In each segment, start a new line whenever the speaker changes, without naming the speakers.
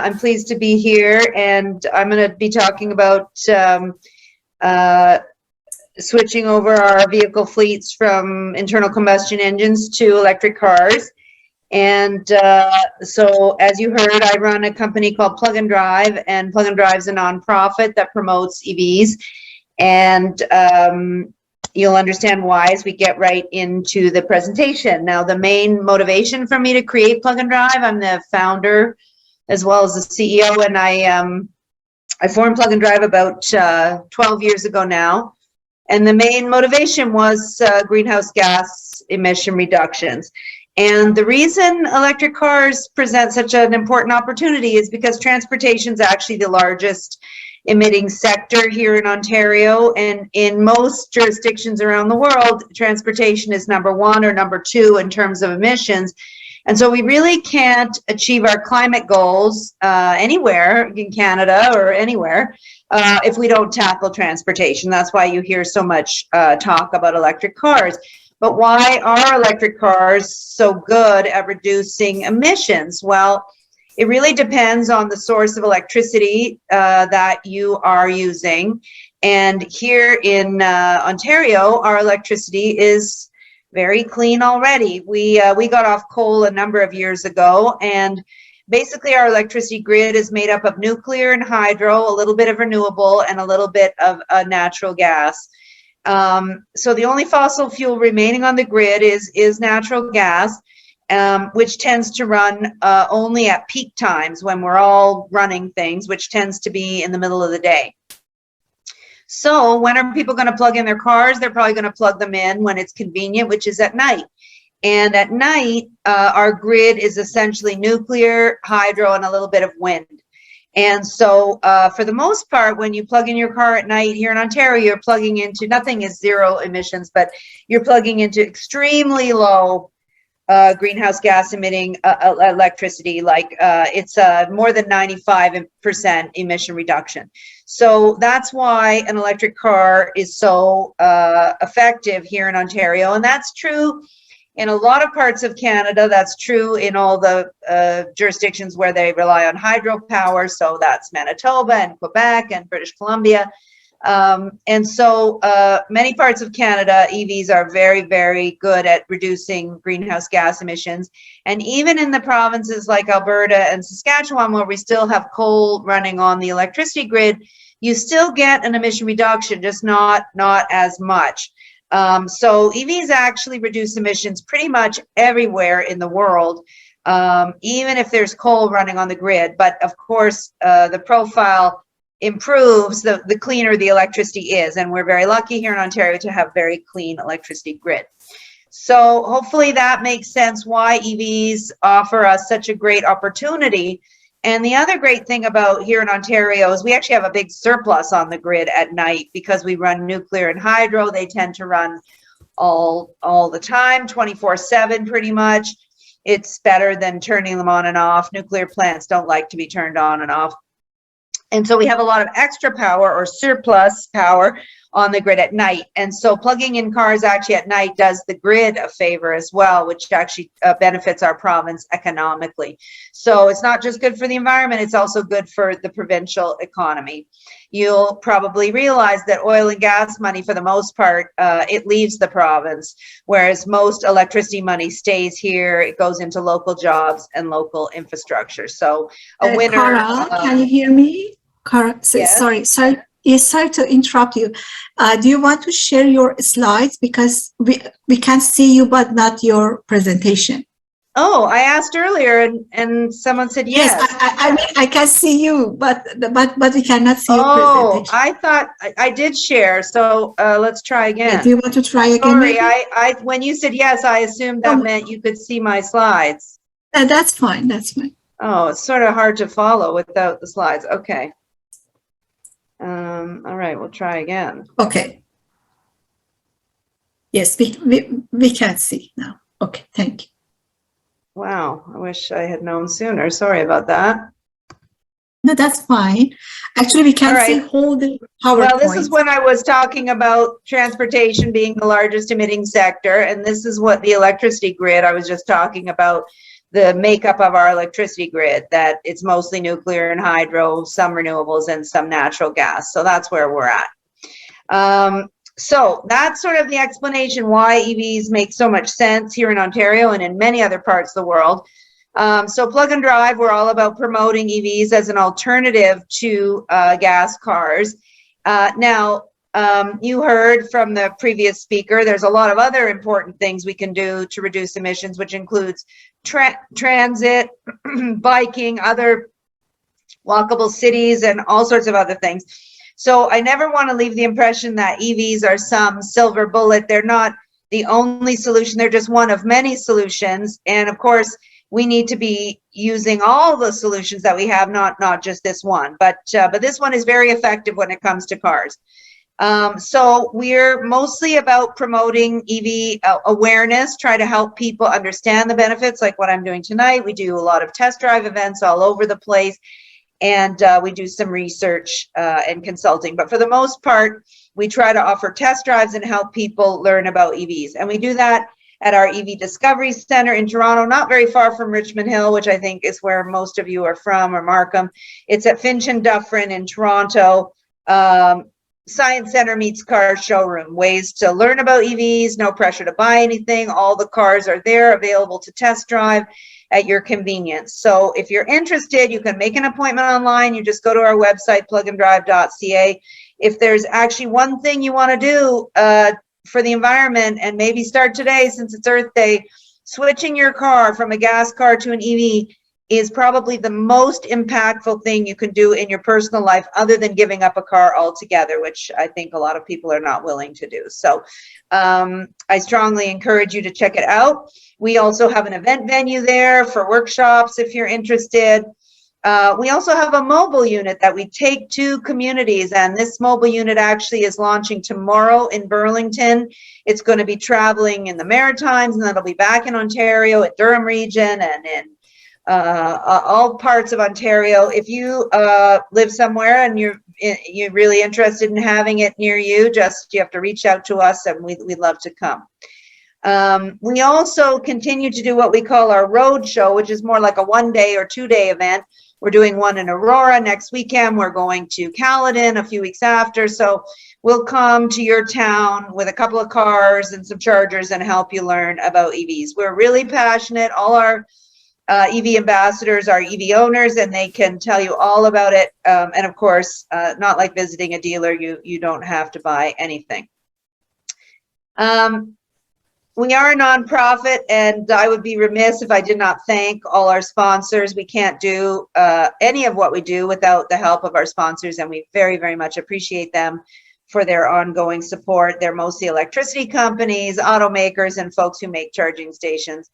I'm pleased to be here, and I'm going to be talking about switching over our vehicle fleets from internal combustion engines to electric cars. And so, as you heard, I run a company called Plug and Drive, and Plug and Drive is a nonprofit that promotes EVs. And you'll understand why as we get right into the presentation. Now, the main motivation for me to create Plug and Drive, I'm the founder as well as the CEO, and I formed Plug and Drive about 12 years ago now. And the main motivation was greenhouse gas emission reductions. And the reason electric cars present such an important opportunity is because transportation is actually the largest emitting sector here in Ontario, and in most jurisdictions around the world, transportation is number one or number two in terms of emissions. And so we really can't achieve our climate goals anywhere in Canada or anywhere if we don't tackle transportation. That's why you hear so much talk about electric cars. But why are electric cars so good at reducing emissions? Well, it really depends on the source of electricity that you are using. And here in Ontario, our electricity is very clean already. We got off coal a number of years ago, and basically our electricity grid is made up of nuclear and hydro, a little bit of renewable, and a little bit of natural gas. So the only fossil fuel remaining on the grid is natural gas, which tends to run only at peak times when we're all running things, which tends to be in the middle of the day. So when are people going to plug in their cars? They're probably going to plug them in when it's convenient, which is at night. And at night, our grid is essentially nuclear, hydro, and a little bit of wind. And so for the most part, when you plug in your car at night here in Ontario, you're plugging into, nothing is zero emissions, but you're plugging into extremely low greenhouse gas emitting electricity, like it's more than 95% emission reduction. So that's why an electric car is so effective here in Ontario. And that's true in a lot of parts of Canada. That's true in all the jurisdictions where they rely on hydropower. So that's Manitoba and Quebec and British Columbia. And so many parts of Canada, EVs are very, very good at reducing greenhouse gas emissions. And even in the provinces like Alberta and Saskatchewan, where we still have coal running on the electricity grid, you still get an emission reduction, just not as much. So EVs actually reduce emissions pretty much everywhere in the world, even if there's coal running on the grid. But of course, the profile improves the cleaner the electricity is, and we're very lucky here in Ontario to have very clean electricity grid. So hopefully that makes sense why EVs offer us such a great opportunity. And the other great thing about here in Ontario is we actually have a big surplus on the grid at night because we run nuclear and hydro. They tend to run all the time, 24/7 pretty much. It's better than turning them on and off. Nuclear plants don't like to be turned on and off. And so we have a lot of extra power or surplus power on the grid at night. And so plugging in cars actually at night does the grid a favor as well, which actually benefits our province economically. So it's not just good for the environment, it's also good for the provincial economy. You'll probably realize that oil and gas money, for the most part, it leaves the province, whereas most electricity money stays here. It goes into local jobs and local infrastructure. So a winner.
Cara, can you hear me? Cara,
yes.
Sorry to interrupt you. Do you want to share your slides? Because we can see you, but not your presentation.
Oh, I asked earlier and someone said yes.
I mean, I can see you, but we cannot see your presentation.
Oh, I thought I did share. So let's try again.
Yeah, do you want to try again?
Sorry, I when you said yes, I assumed that meant you could see my slides.
That's fine. That's fine.
Oh, it's sort of hard to follow without the slides. Okay. All right, we'll try again.
Okay. Yes, we can see now. Okay, thank you.
Wow, I wish I had known sooner. Sorry about that.
No, that's fine. Actually, we can see whole the PowerPoint.
Well, this is when I was talking about transportation being the largest emitting sector, and this is what the electricity grid I was just talking about. the makeup of our electricity grid, that it's mostly nuclear and hydro, some renewables and some natural gas. So that's where we're at. So that's sort of the explanation why EVs make so much sense here in Ontario and in many other parts of the world. So Plug and Drive, we're all about promoting EVs as an alternative to gas cars. Now, you heard from the previous speaker, there's a lot of other important things we can do to reduce emissions, which includes transit, biking, other walkable cities, and all sorts of other things. So I never want to leave the impression that EVs are some silver bullet. They're not the only solution. They're just one of many solutions. And of course, we need to be using all the solutions that we have, not just this one. But this one is very effective when it comes to cars. So we're mostly about promoting EV awareness, try to help people understand the benefits, like what I'm doing tonight. We do a lot of test drive events all over the place, and we do some research and consulting. But for the most part, we try to offer test drives and help people learn about EVs. And we do that at our EV Discovery Center in Toronto, not very far from Richmond Hill, which I think is where most of you are from, or Markham. It's at Finch and Dufferin in Toronto. Science Center meets car showroom, ways to learn about EVs, no pressure to buy anything. All the cars are there available to test drive at your convenience. So if you're interested, you can make an appointment online. You just go to our website, pluganddrive.ca. If there's actually one thing you want to do for the environment, and maybe start today since it's Earth Day, switching your car from a gas car to an EV is probably the most impactful thing you can do in your personal life, other than giving up a car altogether, which I think a lot of people are not willing to do. So I strongly encourage you to check it out. We also have an event venue there for workshops if you're interested. We also have a mobile unit that we take to communities, and this mobile unit actually is launching tomorrow in Burlington. It's going to be traveling in the Maritimes, and then it'll be back in Ontario, at Durham region, and in all parts of Ontario. If you live somewhere and you're really interested in having it near you, you have to reach out to us, and we'd love to come. We also continue to do what we call our road show, which is more like a 1-day or 2-day event. We're doing one in Aurora next weekend. We're going to Caledon a few weeks after. So we'll come to your town with a couple of cars and some chargers and help you learn about EVs. We're really passionate. All our EV ambassadors are EV owners, and they can tell you all about it. And of course, not like visiting a dealer, you don't have to buy anything. We are a nonprofit, and I would be remiss if I did not thank all our sponsors. We can't do any of what we do without the help of our sponsors, and we very, very much appreciate them for their ongoing support. They're mostly electricity companies, automakers, and folks who make charging stations.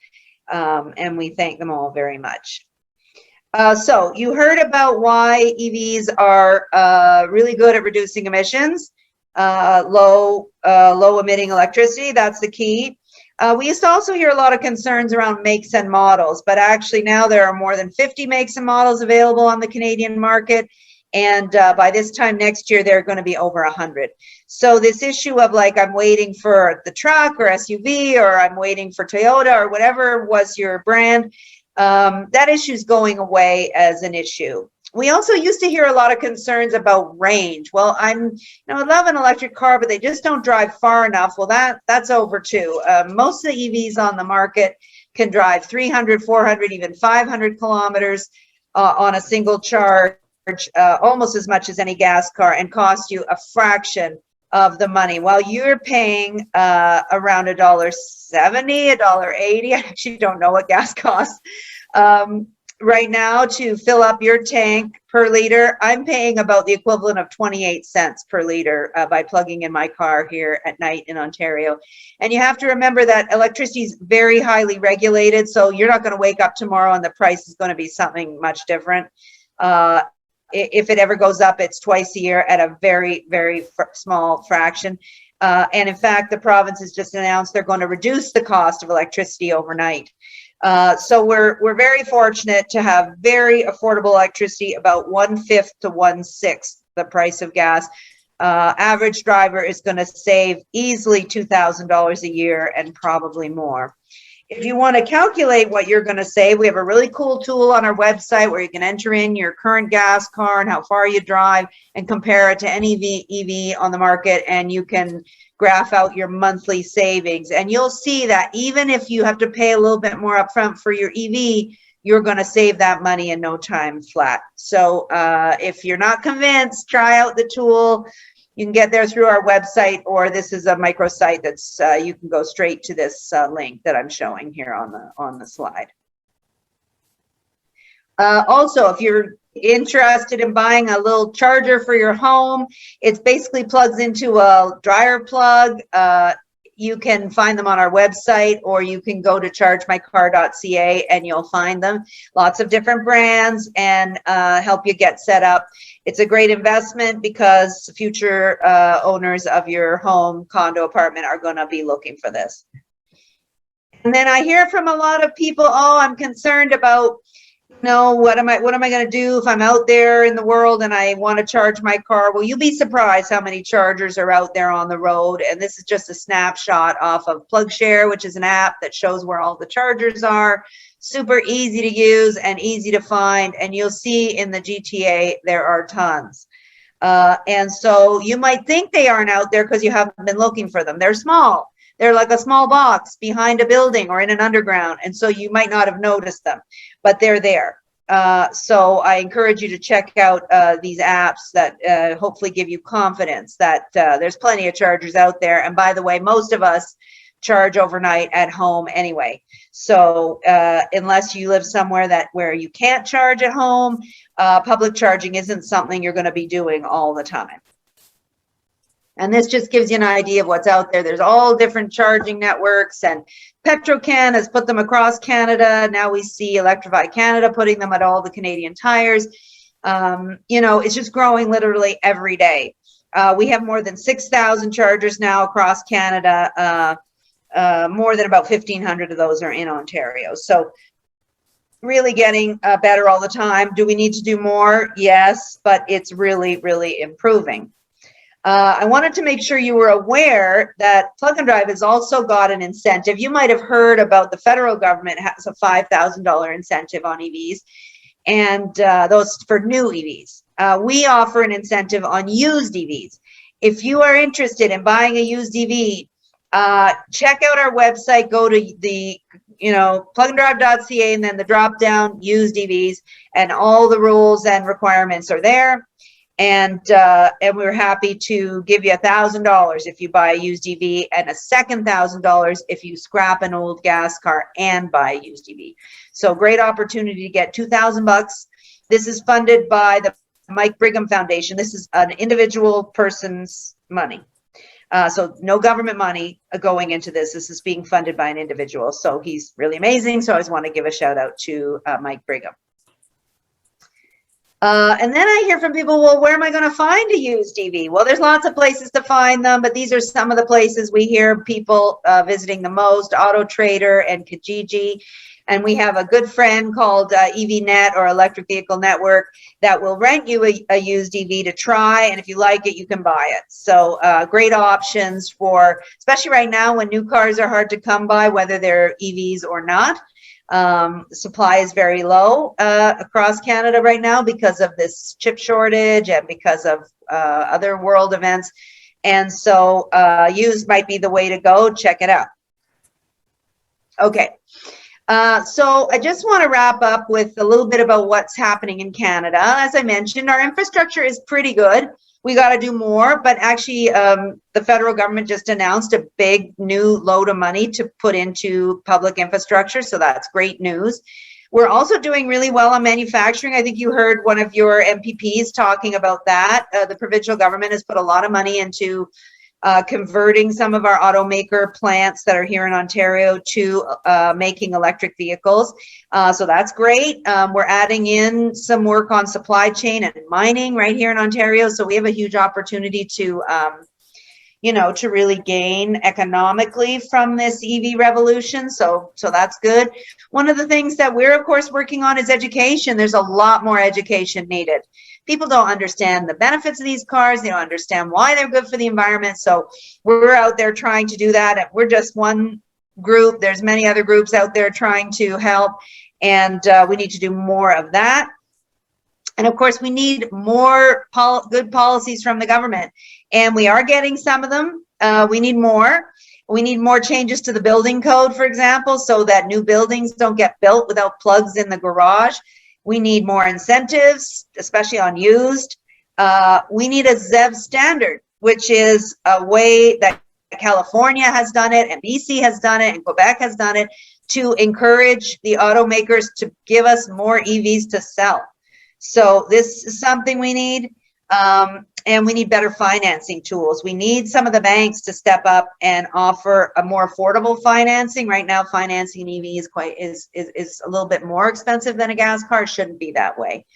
And we thank them all very much. So you heard about why EVs are really good at reducing emissions, low emitting electricity. That's the key. We used to also hear a lot of concerns around makes and models, but actually now there are more than 50 makes and models available on the Canadian market. And by this time next year, there are going to be over 100. So this issue of like, I'm waiting for the truck or SUV, or I'm waiting for Toyota, or whatever was your brand, that issue is going away as an issue. We also used to hear a lot of concerns about range. Well, I love an electric car, but they just don't drive far enough. Well, that's over too. Most of the EVs on the market can drive 300, 400, even 500 kilometers on a single charge. Almost as much as any gas car, and cost you a fraction of the money, while you're paying around $1.70, $1.80. I actually don't know what gas costs right now to fill up your tank per liter. I'm paying about the equivalent of 28 cents per liter by plugging in my car here at night in Ontario. And you have to remember that electricity is very highly regulated, so you're not going to wake up tomorrow and the price is going to be something much different. If it ever goes up, it's twice a year at a very, very small fraction. And in fact, the province has just announced they're going to reduce the cost of electricity overnight. So we're very fortunate to have very affordable electricity, about 1/5 to 1/6 the price of gas. Average driver is going to save easily $2,000 a year, and probably more. If you want to calculate what you're going to save, we have a really cool tool on our website where you can enter in your current gas car and how far you drive and compare it to any EV on the market, and you can graph out your monthly savings. And you'll see that even if you have to pay a little bit more upfront for your EV, you're going to save that money in no time flat. So if you're not convinced, try out the tool. You can get there through our website, or this is a microsite that's you can go straight to this link that I'm showing here on the slide. Also, if you're interested in buying a little charger for your home, it basically plugs into a dryer plug. You can find them on our website, or you can go to chargemycar.ca and you'll find them. Lots of different brands, and help you get set up. It's a great investment because future owners of your home, condo, apartment are going to be looking for this. And then I hear from a lot of people, oh, I'm concerned about, what am I going to do if I'm out there in the world and I want to charge my car? Well, you'll be surprised how many chargers are out there on the road. And this is just a snapshot off of PlugShare, which is an app that shows where all the chargers are. Super easy to use and easy to find. And you'll see in the GTA, there are tons. And so you might think they aren't out there because you haven't been looking for them. They're small. They're like a small box behind a building or in an underground. And so you might not have noticed them, but they're there. So I encourage you to check out these apps that hopefully give you confidence that there's plenty of chargers out there. And by the way, most of us charge overnight at home anyway. So unless you live somewhere where you can't charge at home, public charging isn't something you're going to be doing all the time. And this just gives you an idea of what's out there. There's all different charging networks, and Petrocan has put them across Canada. Now we see Electrify Canada putting them at all the Canadian tires. It's just growing literally every day. We have more than 6,000 chargers now across Canada. More than about 1,500 of those are in Ontario. So really getting better all the time. Do we need to do more? Yes, but it's really, really improving. I wanted to make sure you were aware that Plug and Drive has also got an incentive. You might have heard about the federal government has a $5,000 incentive on EVs, and those for new EVs. We offer an incentive on used EVs. If you are interested in buying a used EV, check out our website, go to the pluganddrive.ca, and then the drop down used EVs, and all the rules and requirements are there. And we're happy to give you $1,000 if you buy a used EV, and a second $1,000 if you scrap an old gas car and buy a used EV. So great opportunity to get $2,000. This is funded by the Mike Brigham Foundation. This is an individual person's money. So no government money going into this. This is being funded by an individual. So he's really amazing. So I always want to give a shout out to Mike Brigham. And then I hear from people, well, where am I going to find a used EV? Well, there's lots of places to find them, but these are some of the places we hear people visiting the most: Auto Trader and Kijiji. And we have a good friend called EVNet, or Electric Vehicle Network, that will rent you a used EV to try. And if you like it, you can buy it. So great options for, especially right now when new cars are hard to come by, whether they're EVs or not. Supply is very low across Canada right now because of this chip shortage and because of other world events. And so used might be the way to go. Check it out. Okay. So I just want to wrap up with a little bit about what's happening in Canada. As I mentioned, our infrastructure is pretty good. We got to do more, but actually the federal government just announced a big new load of money to put into public infrastructure, so that's great news. We're also doing really well on manufacturing. I think you heard one of your MPPs talking about that. The provincial government has put a lot of money into converting some of our automaker plants that are here in Ontario to making electric vehicles. So that's great. We're adding in some work on supply chain and mining right here in Ontario. So we have a huge opportunity to, to really gain economically from this EV revolution. So that's good. One of the things that we're, of course, working on is education. There's a lot more education needed. People don't understand the benefits of these cars. They don't understand why they're good for the environment. So we're out there trying to do that. And we're just one group. There's many other groups out there trying to help, and we need to do more of that. And of course, we need more good policies from the government, and we are getting some of them. We need more. We need more changes to the building code, for example, so that new buildings don't get built without plugs in the garage. We need more incentives, especially on used. We need a ZEV standard, which is a way that California has done it, and BC has done it, and Quebec has done it, to encourage the automakers to give us more EVs to sell. So this is something we need, and we need better financing tools. We need some of the banks to step up and offer a more affordable financing. Right now, financing an EV is a little bit more expensive than a gas car. It shouldn't be that way.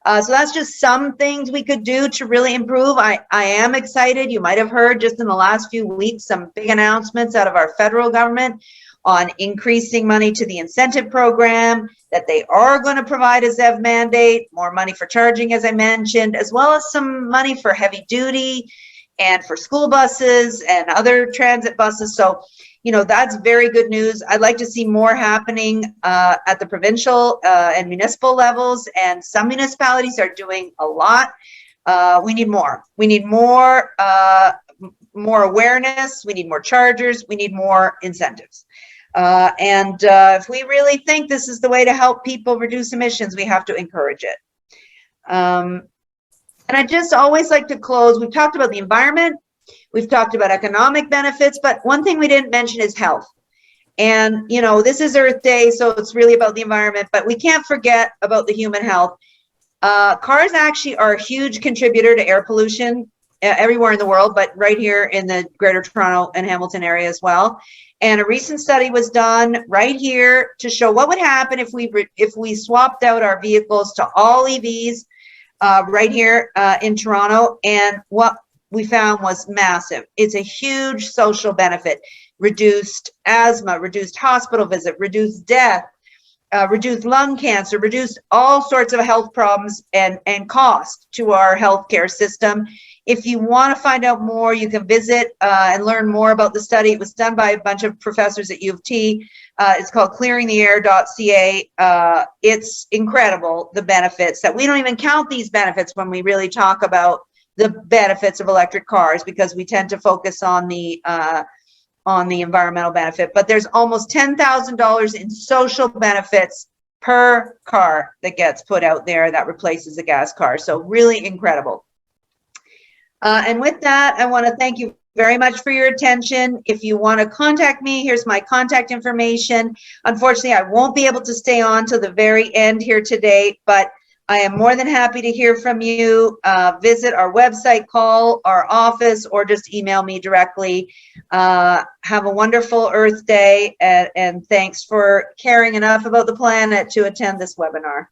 So that's just some things we could do to really improve. I am excited. You might have heard just in the last few weeks some big announcements out of our federal government on increasing money to the incentive program, that they are going to provide a ZEV mandate, more money for charging, as I mentioned, as well as some money for heavy duty and for school buses and other transit buses. So, you know, that's very good news. I'd like to see more happening at the provincial and municipal levels, and some municipalities are doing a lot. We need more. We need more awareness. We need more chargers. We need more incentives. If we really think this is the way to help people reduce emissions, we have to encourage it. And I just always like to close. We've talked about the environment. We've talked about economic benefits, but one thing we didn't mention is health. And, you know, this is Earth Day, so it's really about the environment, but we can't forget about the human health. Cars actually are a huge contributor to air pollution everywhere in the world, but right here in the Greater Toronto and Hamilton area as well. And a recent study was done right here to show what would happen if we swapped out our vehicles to all EVs right here in Toronto. And what we found was massive. It's a huge social benefit. Reduced asthma, reduced hospital visit, reduced death, reduced lung cancer, reduced all sorts of health problems and cost to our healthcare system. If you want to find out more, you can visit and learn more about the study. It was done by a bunch of professors at U of T. It's called clearingtheair.ca. It's incredible, the benefits that we don't even count these benefits when we really talk about the benefits of electric cars, because we tend to focus on the environmental benefit. But there's almost $10,000 in social benefits per car that gets put out there that replaces a gas car. So really incredible. And with that, I want to thank you very much for your attention. If you want to contact me, here's my contact information. Unfortunately, I won't be able to stay on till the very end here today, but I am more than happy to hear from you. Visit our website, call our office, or just email me directly. Have a wonderful Earth Day, and thanks for caring enough about the planet to attend this webinar.